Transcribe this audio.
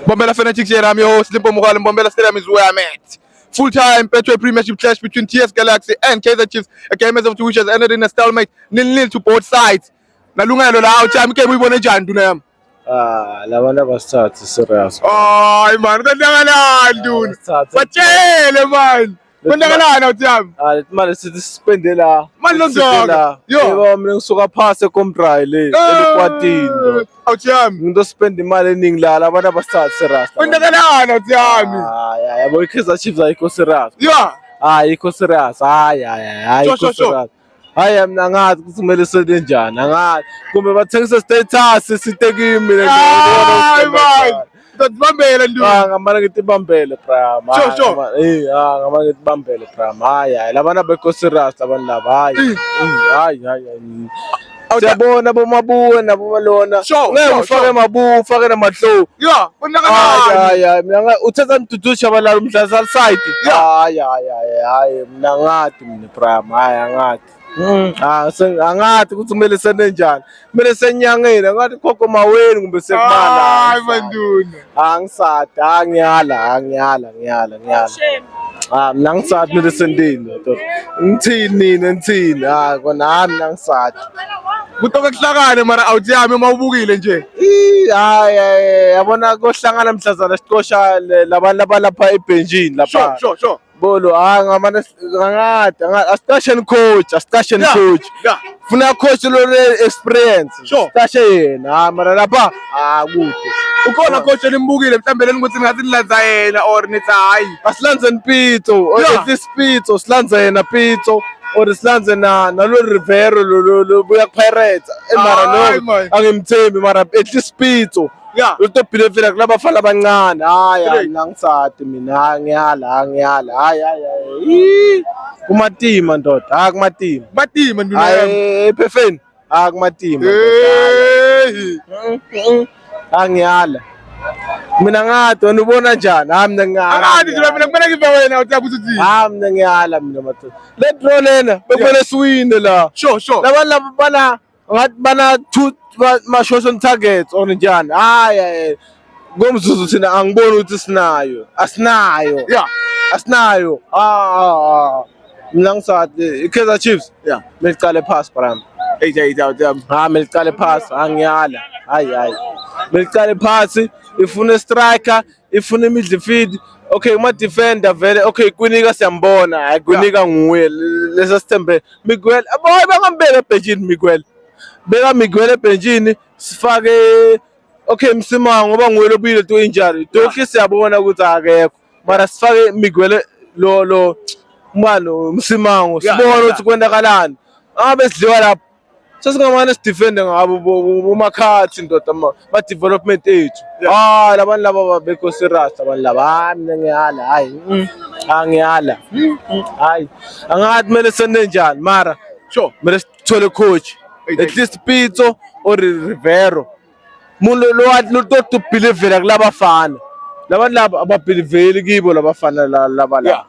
Bombela Fanatics here, I'm your host, Limpo Mughal, and Bombela Stadium is where I'm at. Full-time Betway Premiership clash between TS Galaxy and Kaizer Chiefs, a game as of two which has ended in a stalemate, 0-0 to both sides. Nalungelo la awuthi ke uyibone njani Dunam? Labana basithathe serious. Hayi man, kwenzakalani Duna? Batshele man. Kwenzakalani awuthi? Manje sithi suspende la. Manje lonzaka. Yebo mina ngisuka phase eCombrai le eLukwatini. Awuthi ngindo spend imali eningi la labana basithathe serious. kwenzakalani awuthi? Yabo iKaizer Chiefs ayikho serious. Yeah. Ayikho serious. Hayi ayikho serious. Hayi mina ngathi ukuthi kumele senze njani angathi kumbe bathengisa status sitekimi mina hayi man ngibambele Nduna ngamana ngithi bambele pram ngamana ngithi bambele pram hayi labana bekho serious abantu laba hayi siyabona bomabuwe nabomalona ngeke ufake mabu ufake namahlo yeah hayi mina uthatha mdudusha abalala umdlazali side hayi mina ngathi mina pram hayi angathi angathi ukuthi kumele sene njani kumele senyangeni ngathi khokho maweni kumbe sekumala hayi banduna angisathi ngiyala mina ngisathi kumele sendini ngithini kona mina ngisathi kutoke kuhlakane mara awuthi yami uma ubukile nje hayi yabona kohlangana mhlazana siqosha labantu abalapha ebenchini lapha sure bolo ngamana ngathi asiqasheni coach funa coach lo experience siqashe yena mara lapha kude ukhona coach elimbukile mhlambe ukuthi ngathi nilanza yena or nithi hayi asilanze Pitso or Pitso silanze yena Pitso or silanze nalo Rivero lo buya Pirates mara no angimthembi mara at least Pitso Lutho believe kulabafana abancane hayi mina ngisathi mina ngiyala hayi kumatima ndoda kumatima Nduna hayi phefeni kumatima ngiyala mina ngathi wena ubona njani mina ngiyala ngathi nje mina kumele ngive wena uthi ukuthi mina ngiyala mina madoda le draw lena bekumele siwine la sure laba ngathi bana ma-shots on targets or njani hayi ngomzuzu thina angiboni ukuthi asinayo mina ngisathi iKaizer Chiefs kumele iqale pass bram kumele iqale pass ngiyala hayi kumele iqale pass ifuna striker ifuna midfield okay uma defender vele okay kunika siyambona hayi kunika nguye lesa sithembe Miguel aboy bangambeka ebhenjini Miguel beka Miguel ebhenjini sifake okay Msimango ngoba nguye lobile to injury Doki siyabona ukuthi akekho mara sifake Miguel lo mbalo Msimango sibona ukuthi kwenzakalani ngabe sidliwa lapho sesingamane sidefende ngabo bomakhathi ndoda ma development ethu labantu laba bekho serious abantu laba mina ngiyala hayi ngiyala hayi angathi kumele sene njani mara kumele sithole coach at least Pitso or Rivero mulo lo to believe la kulabafana labantu laba ababelieve kibo labafana laba la